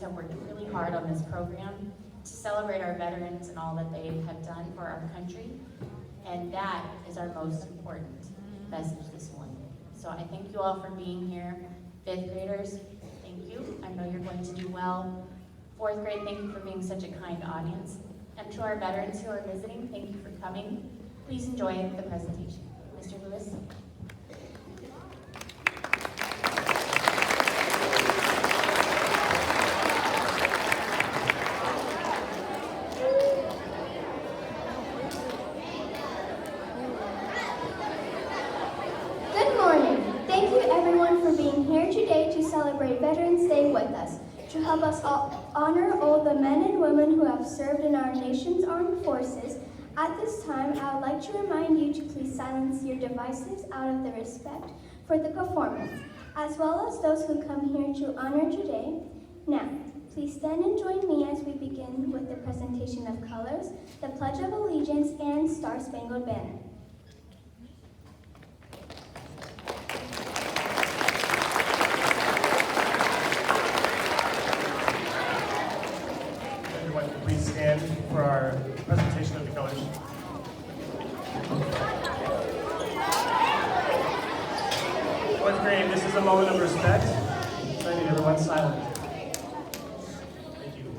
families have worked really hard on this program to celebrate our veterans and all that they have done for our country. And that is our most important message this morning. So I thank you all for being here. Fifth graders, thank you. I know you're going to do well. Fourth grade, thank you for being such a kind audience. And to our veterans who are visiting, thank you for coming. Please enjoy the presentation. Mr. Lewis. Good morning. Thank you everyone for being here today to celebrate Veterans Day with us. To help us all honor all the men and women who have served in our nation's armed forces, at this time, I would like to remind you to please silence your devices out of the respect for the performance, as well as those who come here to honor today. Now, please stand and join me as we begin with the presentation of colors, the Pledge of Allegiance, and Star-Spangled Banner. Everyone, please stand for our presentation of the colors. Fourth grade, this is a moment of respect. So I need everyone silent. Thank you.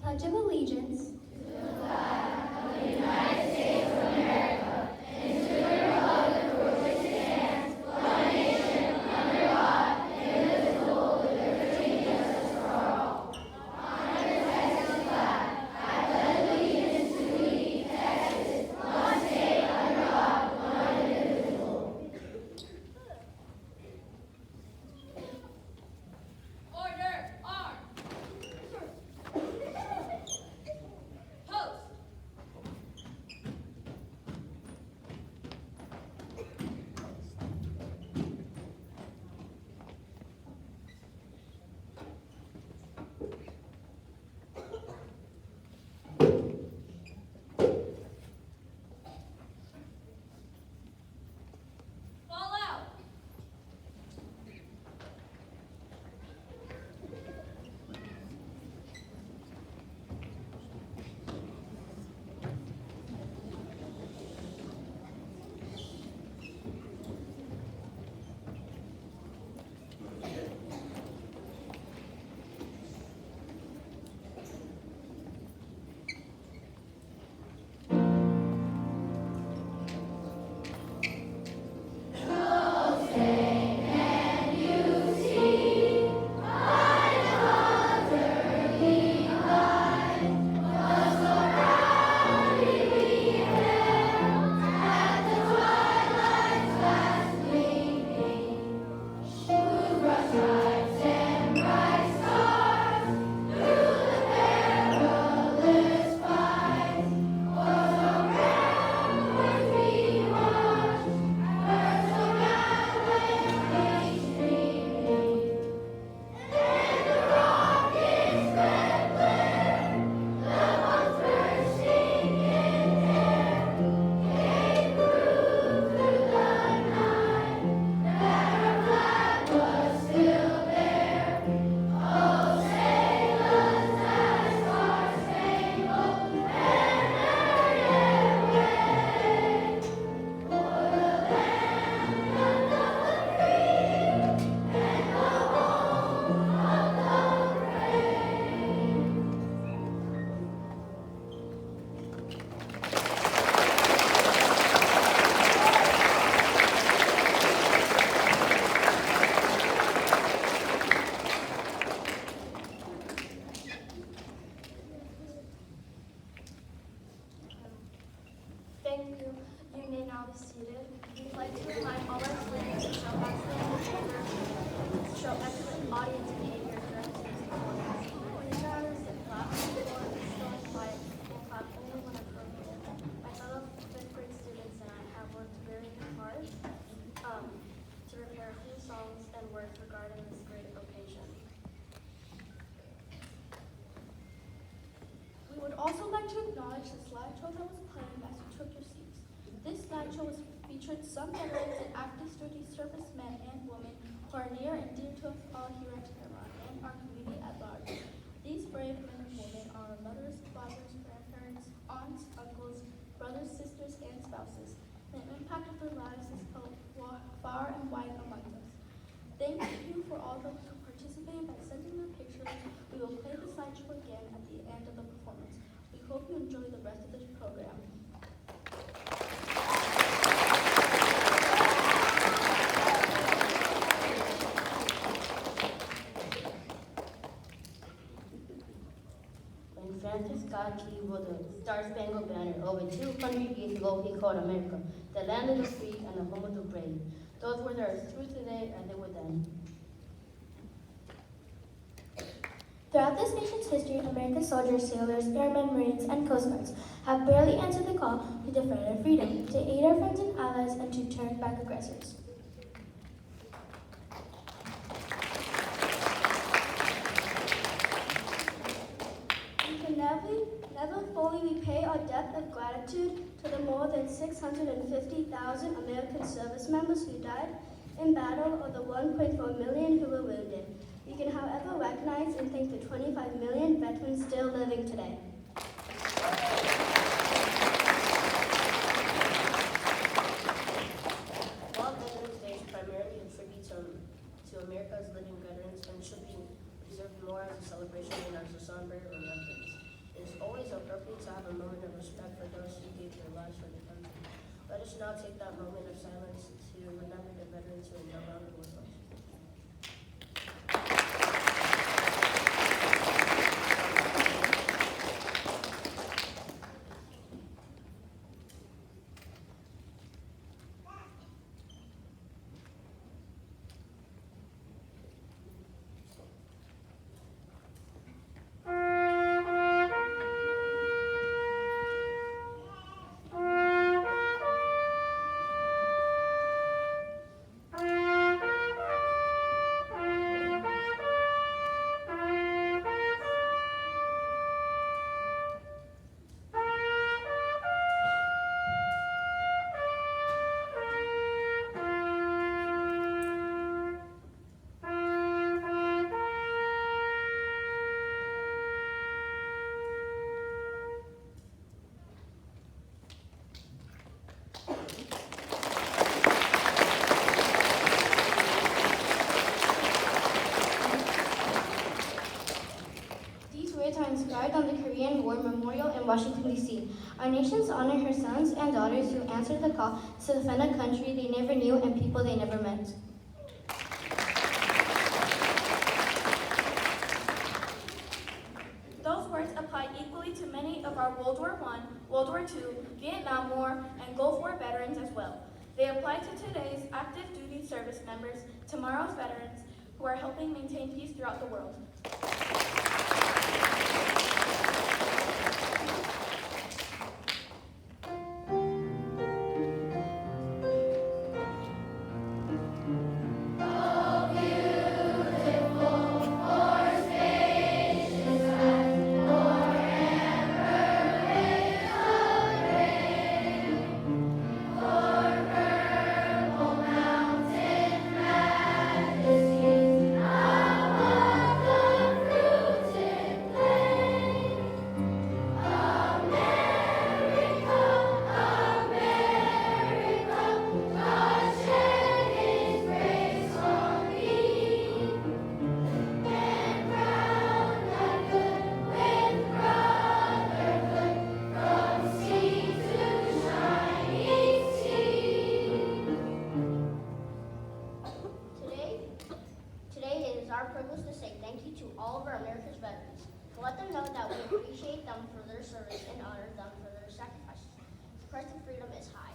Pledge of Allegiance. songs and words regarding this great occasion. We would also like to acknowledge the slideshow that was playing as you took your seats. This slideshow was featured some veterans and active duty servicemen and women who are near and dear to us all here at Tamarron and our community at large. These brave men and women are our mothers, fathers, grandparents, aunts, uncles, brothers, sisters, and spouses. The impact of their lives is felt far and wide among us. Thank you for all those who participated by sending their pictures. We will play the slideshow again at the end of the performance. We hope you enjoy the rest of the program. When Francis Scott Key wrote the Star-Spangled Banner over 200 years ago, he called America the land of the free and the home of the brave. Those words are as true today as they were then. Throughout this nation's history, American soldiers, sailors, airmen, marines, and coast guards have barely answered the call to defend our freedom, to aid our friends and allies, and to turn back aggressors. We can never fully repay our debt of gratitude to the more than 650,000 American service members who died in battle or the 1.4 million who were wounded. We can, however, recognize and thank the 25 million veterans still living today. While Veterans Day is primarily a tribute to America's living veterans and should be preserved more as a celebration in our somber remembrance, it is always appropriate to have a moment of respect for those who gave their lives for the country. Let us now take that moment of silence to remember the veterans who are no longer with us. Are inscribed on the Korean War Memorial in Washington, D.C. Our nations honor her sons and daughters who answered the call to defend a country they never knew and people they never met. Those words apply equally to many of our World War I, World War II, Vietnam War, and Gulf War veterans as well. They apply to today's active duty service members, tomorrow's veterans, who are helping maintain peace throughout the world. privilege to say thank you to all of our America's veterans, to let them know that we appreciate them for their service and honor them for their sacrifices. The price of freedom is high.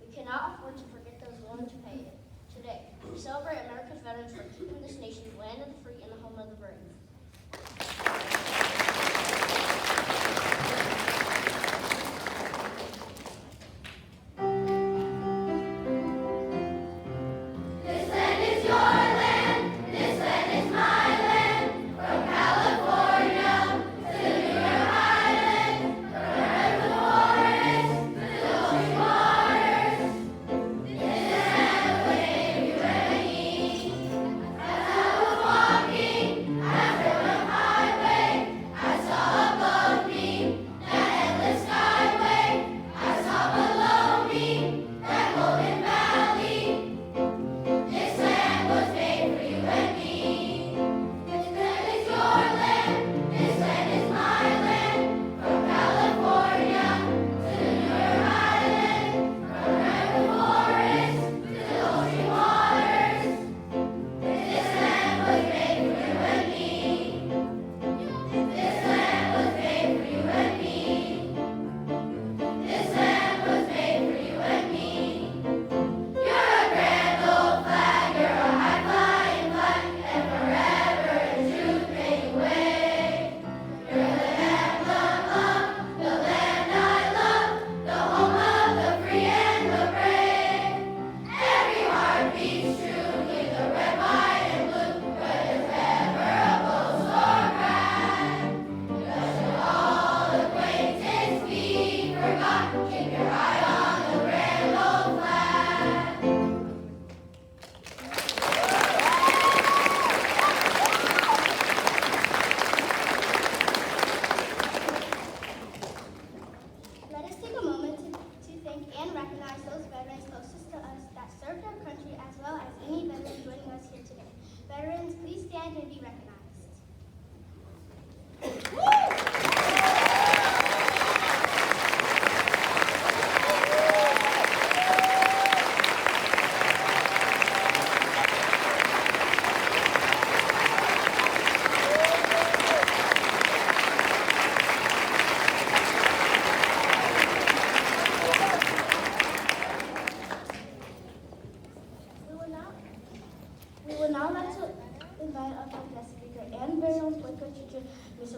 We cannot afford to forget those willing to pay it. Today, we celebrate America's veterans for keeping this nation the land of the free and the home of the brave. This land is yours.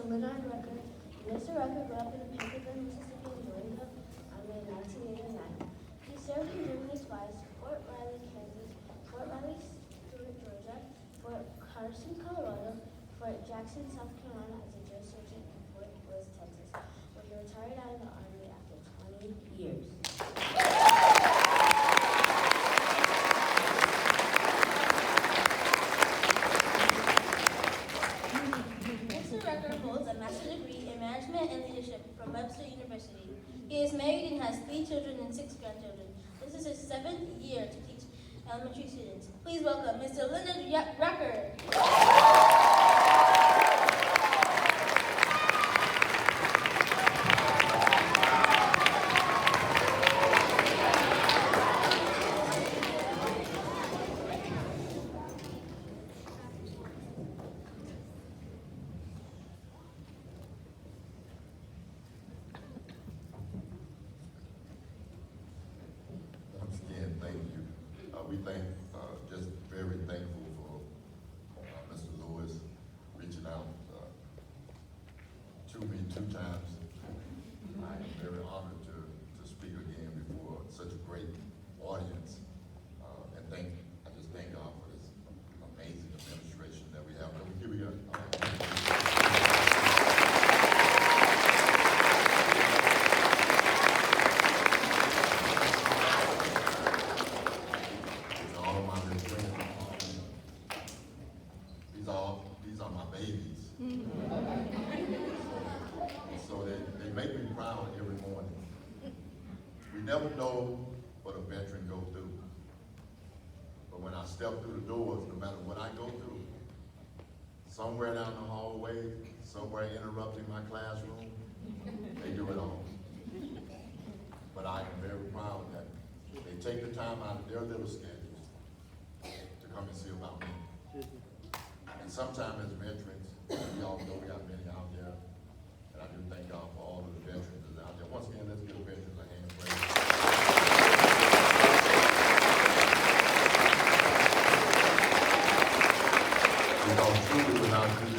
Leonard Rucker. Mr. Rucker grew up in Pickersburg, Mississippi, and joined the Army in 1989. He served in Germany twice, Fort Riley, Kansas, Fort Riley, Stewart, Georgia, Fort Carson, Colorado, Fort Jackson, South Carolina as a drill sergeant, and Fort Bliss, Texas, where he retired out of the Army after 20 years. Mr. Rucker holds a master's degree in management and leadership from Webster University. He is married and has 3 children and 6 grandchildren. This is his 7th year to teach elementary students. Please welcome Mr. Leonard Rucker. Once again, thank you. We just very thankful for Mr. Lewis reaching out to me 2 times. I am very honored to speak again before such a great audience. And I just thank God for this amazing administration that we have. Can we give it all of my little friends. These are my babies. So they make me proud every morning. We never know what a veteran goes through. But when I step through the doors, no matter what I go through, somewhere down the hallway, somewhere interrupting my classroom, they do it all. But I am very proud that they take the time out of their little schedules to come and see about me. And sometimes as veterans, we all know we got many out there, and I do thank God for all of the veterans that are out there. Once again, let's give the veterans a hand praise. Because truly without you,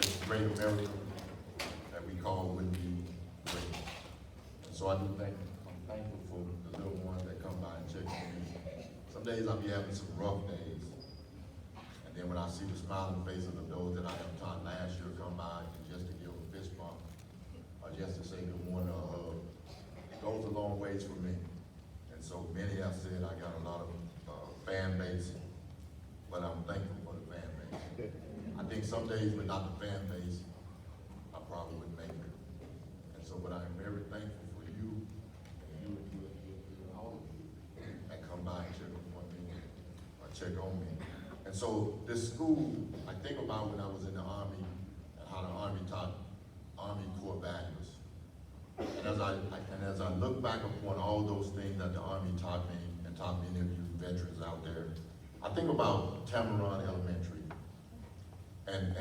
this great America that we call wouldn't be great. And so I'm thankful for the little ones that come by and check on me. Some days I'll be having some rough days. And then when I see the smiling faces of those that I have taught last year come by and just to give a fist bump, or just to say good morning or a hug, it goes a long ways for me. And so many have said I got a lot of fan base, but I'm thankful for the fan base. I think some days without the fan base, I probably wouldn't make it. And so, but I am very thankful for you, and all of you that come by and check on me, or check on me. And so this school, I think about when I was in the Army and how the Army taught Army core values. And as I look back upon all those things that the Army taught me and taught many of you veterans out there, I think about Tamarron Elementary. And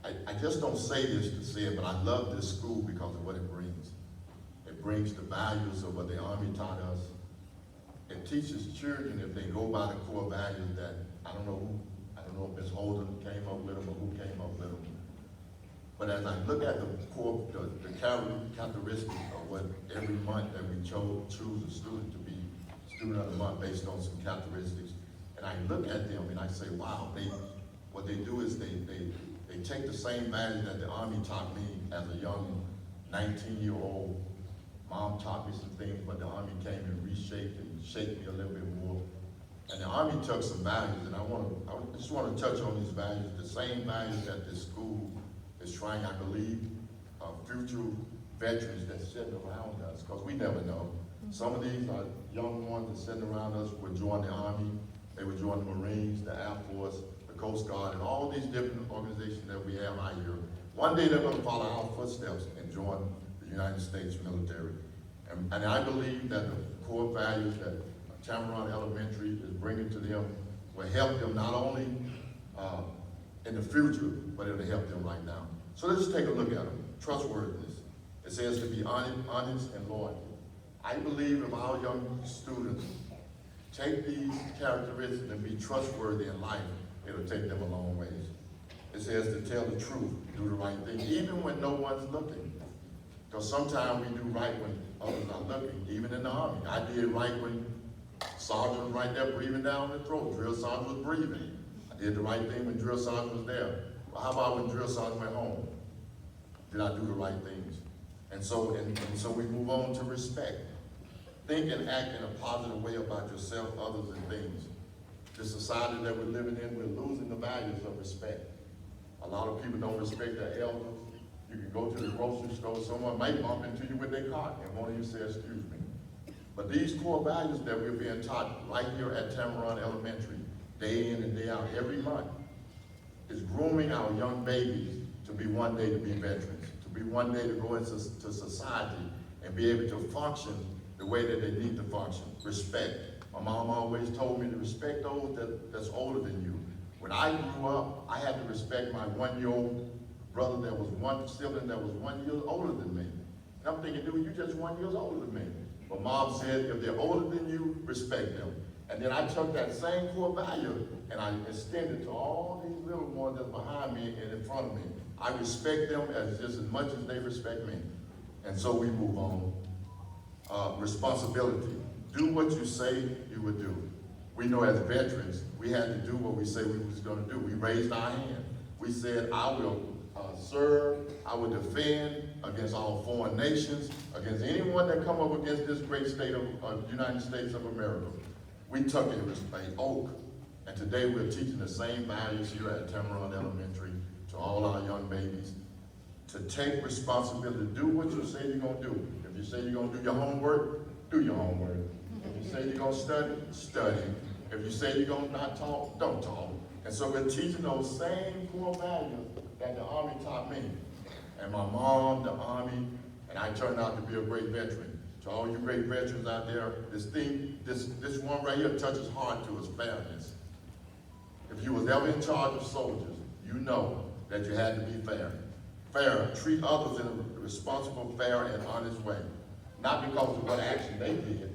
I just don't say this to say it, but I love this school because of what it brings. It brings the values of what the Army taught us. It teaches children, if they go by the core values, that I don't know if Ms. Holden came up with them or who came up with them. But as I look at the core, the characteristics of what every month that we choose a student to be student of the month based on some characteristics, and I look at them and I say, wow, what they do is they take the same values that the Army taught me as a young 19-year-old. Mom taught me some things, but the Army came and reshaped and shaped me a little bit more. And the Army took some values, and I just want to touch on these values, the same values that this school is trying, I believe, future veterans that's sitting around us, because we never know. Some of these are young ones that sitting around us would join the Army, they would join the Marines, the Air Force, the Coast Guard, and all these different organizations that we have out here. One day they're going to follow our footsteps and join the United States military. And I believe that the core values that Tamarron Elementary is bringing to them will help them not only in the future, but it'll help them right now. So let's take a look at them. Trustworthiness. It says to be honest and loyal. I believe if our young students take these characteristics and be trustworthy in life, it'll take them a long ways. It says to tell the truth, do the right thing, even when no one's looking. Because sometimes we do right when others are looking, even in the army. I did right when sergeant was right there breathing down the throat. Drill sergeant was breathing. I did the right thing when drill sergeant was there. But how about when drill sergeant went home? Did I do the right things? And so we move on to respect. Think and act in a positive way about yourself, others, and things. The society that we're living in, we're losing the values of respect. A lot of people don't respect their elders. You can go to the grocery store, someone might bump into you with their cart, and one of you say, excuse me. But these core values that we're being taught right here at Tamarron Elementary, day in and day out, every month, is grooming our young babies to be one day to be veterans, to be one day to go into society and be able to function the way that they need to function. Respect. My mom always told me to respect those that's older than you. When I grew up, I had to respect my 1-year-old brother that was one sibling that was 1 year older than me. And I'm thinking, dude, you're just 1 year older than me. But mom said, if they're older than you, respect them. And then I took that same core value and I extended to all these little ones that's behind me and in front of me. I respect them as just as much as they respect me. And so we move on. Responsibility. Do what you say you would do. We know as veterans, we had to do what we say we was going to do. We raised our hand. We said, I will serve, I will defend against all foreign nations, against anyone that come up against this great state of United States of America. We took it as an oath, and today we're teaching the same values here at Tamarron Elementary to all our young babies. To take responsibility, do what you say you're going to do. If you say you're going to do your homework, do your homework. If you say you're going to study, study. If you say you're going to not talk, don't talk. And so we're teaching those same core values that the Army taught me. And my mom, the Army, and I turned out to be a great veteran. To all you great veterans out there, this one right here touches hard to us, fairness. If you was ever in charge of soldiers, you know that you had to be fair. Fair, treat others in a responsible, fair, and honest way. Not because of what action they did,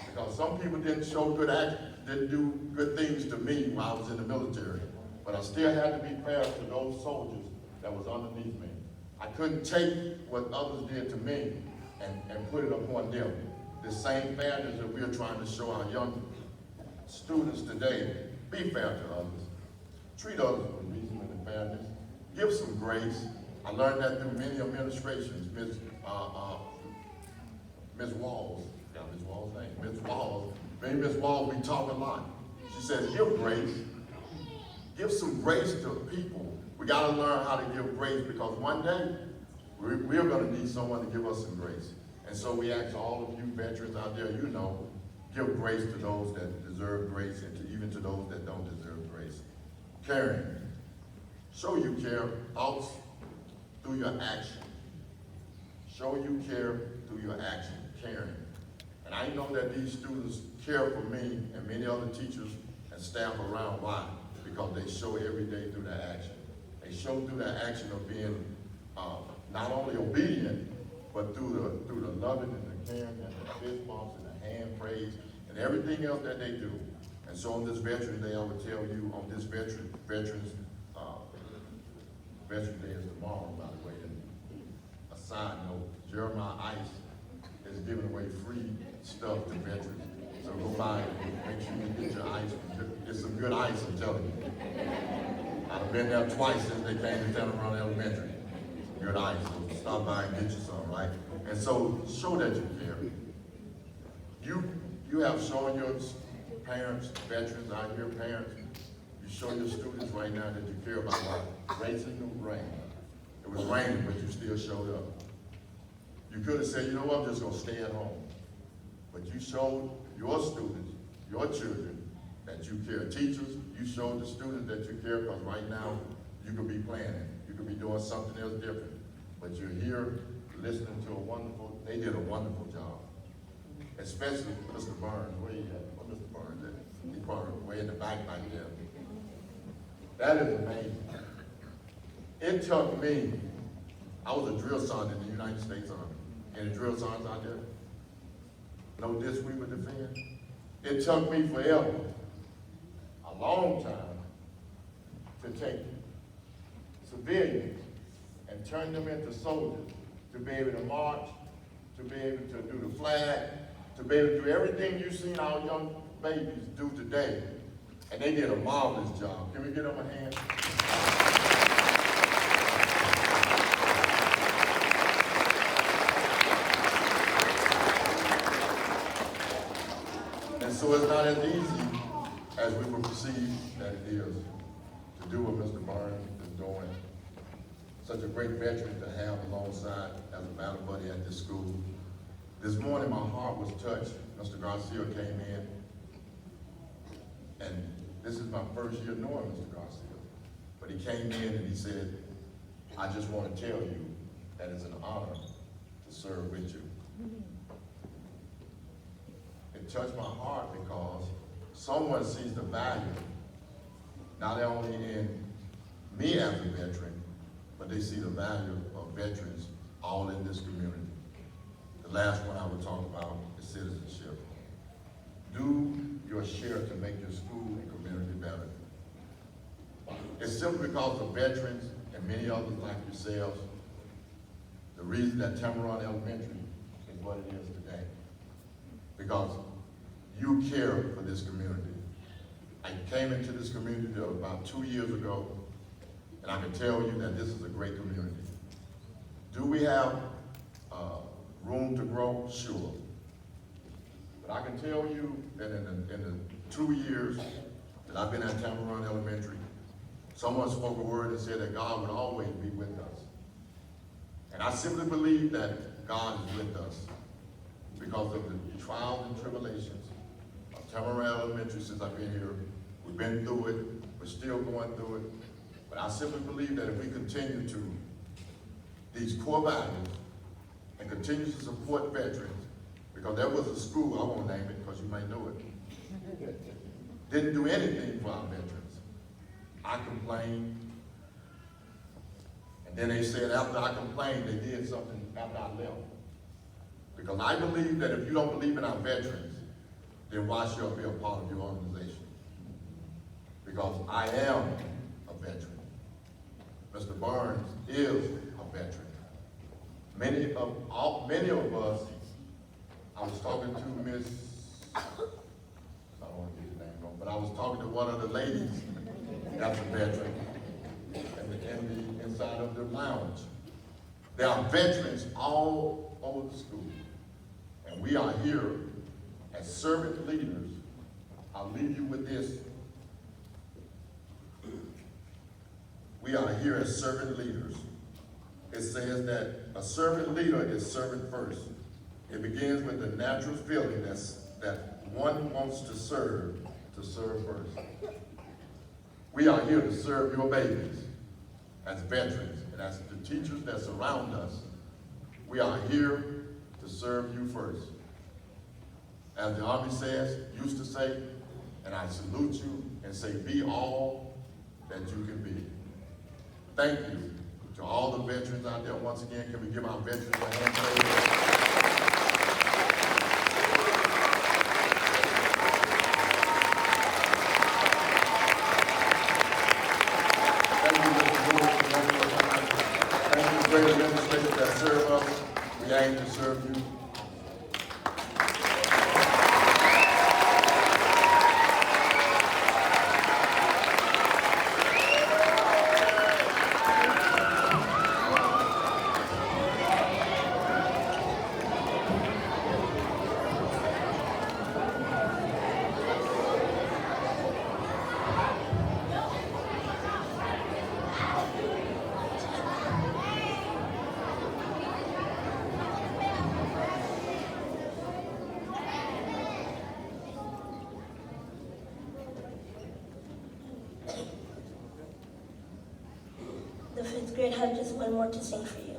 because some people didn't show good action, didn't do good things to me while I was in the military. But I still had to be fair to those soldiers that was underneath me. I couldn't take what others did to me and put it upon them. The same fairness that we're trying to show our young students today. Be fair to others. Treat others with reason and fairness. Give some grace. I learned that through many administrations. Ms. Walls, yeah, Ms. Walls' name, Ms. Walls. Maybe Ms. Walls, we talk a lot. She says, give grace. Give some grace to people. We got to learn how to give grace because one day we're going to need someone to give us some grace. And so we ask all of you veterans out there, you know, give grace to those that deserve grace and even to those that don't deserve grace. Caring. Show you care out through your action. Show you care through your action, caring. And I know that these students care for me and many other teachers and staff around. Why? Because they show every day through their action. They show through their action of being not only obedient, but through the loving and the caring and the fist bumps and the hand praise and everything else that they do. And so on this Veterans Day, I would tell you on this Veterans Day is tomorrow, by the way. And a side note, Jeremiah Ice is giving away free stuff to veterans. So go by and make sure you get your ice. Get some good ice, I'm telling you. I've been there twice since they came to Tamarron Elementary. Good ice. So stop by and get you some, right? And so show that you care. You have shown your parents, veterans out here, parents, you show your students right now that you care about life. Racing the rain. It was raining, but you still showed up. You could have said, you know what, I'm just going to stay at home. But you showed your students, your children, that you care. Teachers, you showed the students that you care because right now you could be planning. You could be doing something else different. But you're here listening to they did a wonderful job. Especially Mr. Burns. Where he at? Where Mr. Burns at? He probably way in the back back there. That is amazing. It took me, I was a drill sergeant in the United States Army. Any drill sergeants out there? Know this we would defend? It took me forever, a long time, to take civilians and turn them into soldiers, to be able to march, to be able to do the flag, to be able to do everything you've seen our young babies do today. And they did a marvelous job. Can we give them a hand? And so it's not as easy as we would perceive that it is to do what Mr. Barnes is doing. Such a great veteran to have alongside as a battle buddy at this school. This morning my heart was touched. Mr. Garcia came in, and this is my first year knowing Mr. Garcia. But he came in and he said, I just want to tell you that it's an honor to serve with you. It touched my heart because someone sees the value, not only in me as a veteran, but they see the value of veterans all in this community. The last one I would talk about is citizenship. Do your share to make your school and community better. It's simply because of veterans and many others like yourselves, the reason that Tamarron Elementary is what it is today. Because you care for this community. I came into this community about 2 years ago, and I can tell you that this is a great community. Do we have room to grow? Sure. But I can tell you that in the 2 years that I've been at Tamarron Elementary, someone spoke a word and said that God would always be with us. And I simply believe that God is with us because of the trials and tribulations of Tamarron Elementary since I've been here. We've been through it, we're still going through it. But I simply believe that if we continue to these core values and continue to support veterans, because there was a school, I won't name it because you might know it, didn't do anything for our veterans. I complained, and then they said after I complained, they did something after I left. Because I believe that if you don't believe in our veterans, then why should I be a part of your organization? Because I am a veteran. Mr. Barnes is a veteran. Many of us, I was talking to Miss, I don't want to get the name wrong, but I was talking to one of the ladies that's a veteran in the inside of the lounge. There are veterans all over the school, and we are here as servant leaders. I'll leave you with this. We are here as servant leaders. It says that a servant leader is servant first. It begins with the natural feeling that one wants to serve first. We are here to serve your babies as veterans and as the teachers that surround us. We are here to serve you first. As the Army used to say, and I salute you and say, be all that you can be. Thank you to all the veterans out there. Once again, can we give our veterans a hand, please? Great administrators that serve us, we aim to serve you. The fifth grade had just one more to sing for you.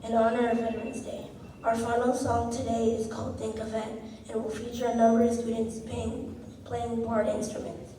In honor of Veterans Day, our final song today is called Think of Vet and will feature a number of students playing part instruments.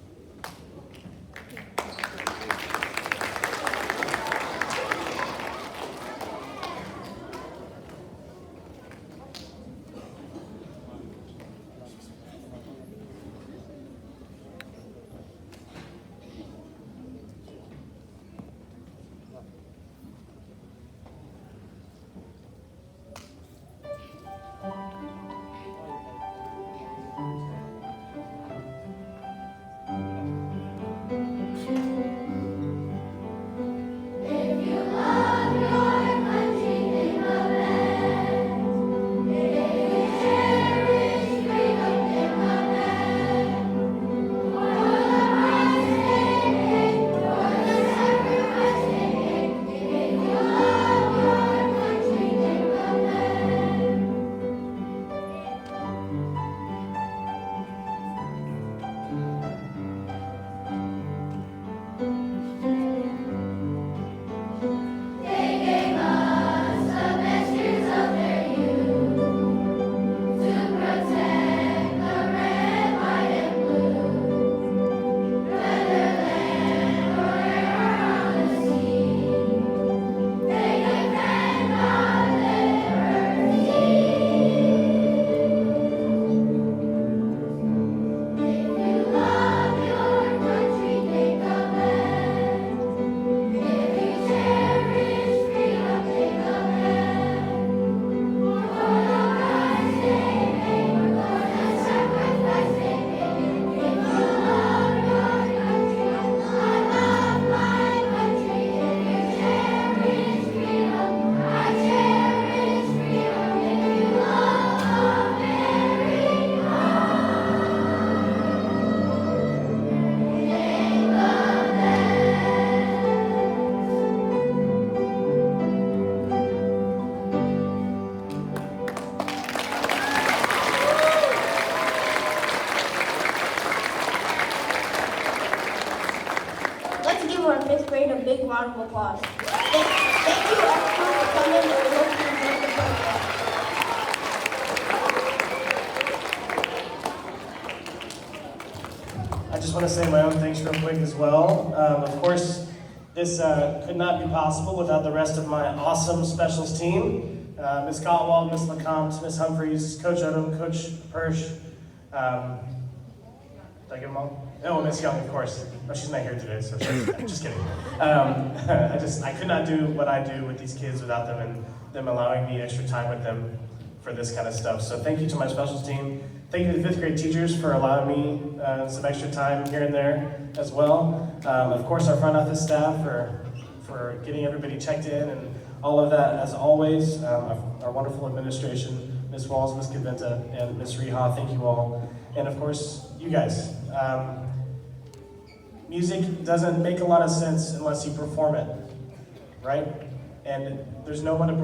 give our fifth grade a big round of applause. Thank you everyone for coming, and we hope you enjoyed the program. I just want to say my own thanks real quick as well. Of course, this could not be possible without the rest of my awesome specials team. Ms. Gottwald, Ms. LeCompte, Ms. Humphreys, Coach Odom, Coach Persh. Did I give them all? Oh, Ms. Young, of course. Oh, she's not here today, so I'm just kidding. I could not do what I do with these kids without them and them allowing me extra time with them for this kind of stuff. So thank you to my specials team. Thank you to the fifth grade teachers for allowing me some extra time here and there as well. Of course, our front office staff for getting everybody checked in and all of that, as always. Our wonderful administration, Ms. Walls, Ms. Caventa, and Ms. Reha, thank you all. And of course, you guys. Music doesn't make a lot of sense unless you perform it, right? And if there's no one to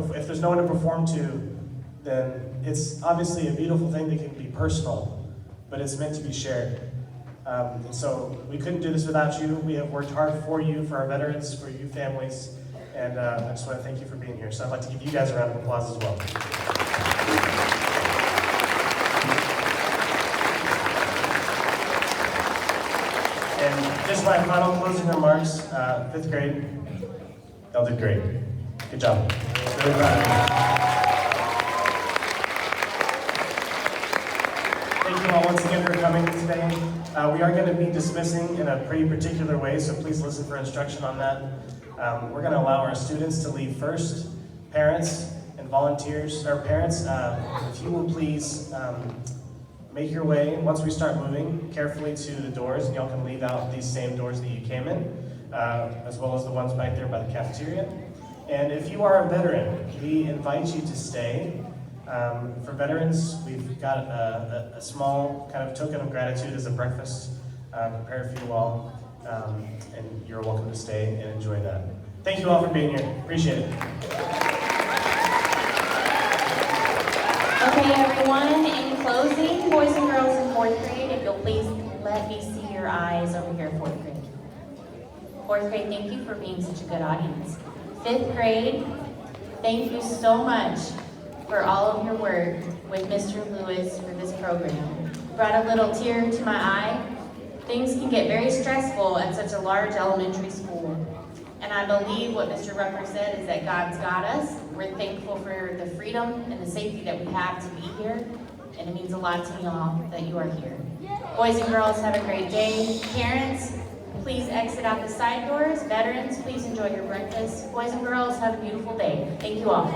perform to, then it's obviously a beautiful thing that can be personal, but it's meant to be shared. And so we couldn't do this without you. We have worked hard for you, for our veterans, for you families, and I just want to thank you for being here. So I'd like to give you guys a round of applause as well. And just my final closing remarks, fifth grade, y'all did great. Good job. Really proud of you. Thank you all once again for coming today. We are going to be dismissing in a pretty particular way, so please listen for instruction on that. We're going to allow our students to leave first. Parents and volunteers, or parents, if you will please make your way, once we start moving, carefully to the doors, and y'all can leave out these same doors that you came in, as well as the ones back there by the cafeteria. And if you are a veteran, we invite you to stay. For veterans, we've got a small kind of token of gratitude as a breakfast prepared for you all, and you're welcome to stay and enjoy that. Thank you all for being here. Appreciate it. Okay, everyone, in closing, boys and girls in fourth grade, if you'll please let me see your eyes over here, fourth grade. Fourth grade, thank you for being such a good audience. Fifth grade, thank you so much for all of your work with Mr. Lewis for this program. Brought a little tear to my eye. Things can get very stressful at such a large elementary school. And I believe what Mr. Rucker said is that God's got us. We're thankful for the freedom and the safety that we have to be here. And it means a lot to me all that you are here. Boys and girls, have a great day. Parents, please exit out the side doors. Veterans, please enjoy your breakfast. Boys and girls, have a beautiful day. Thank you all.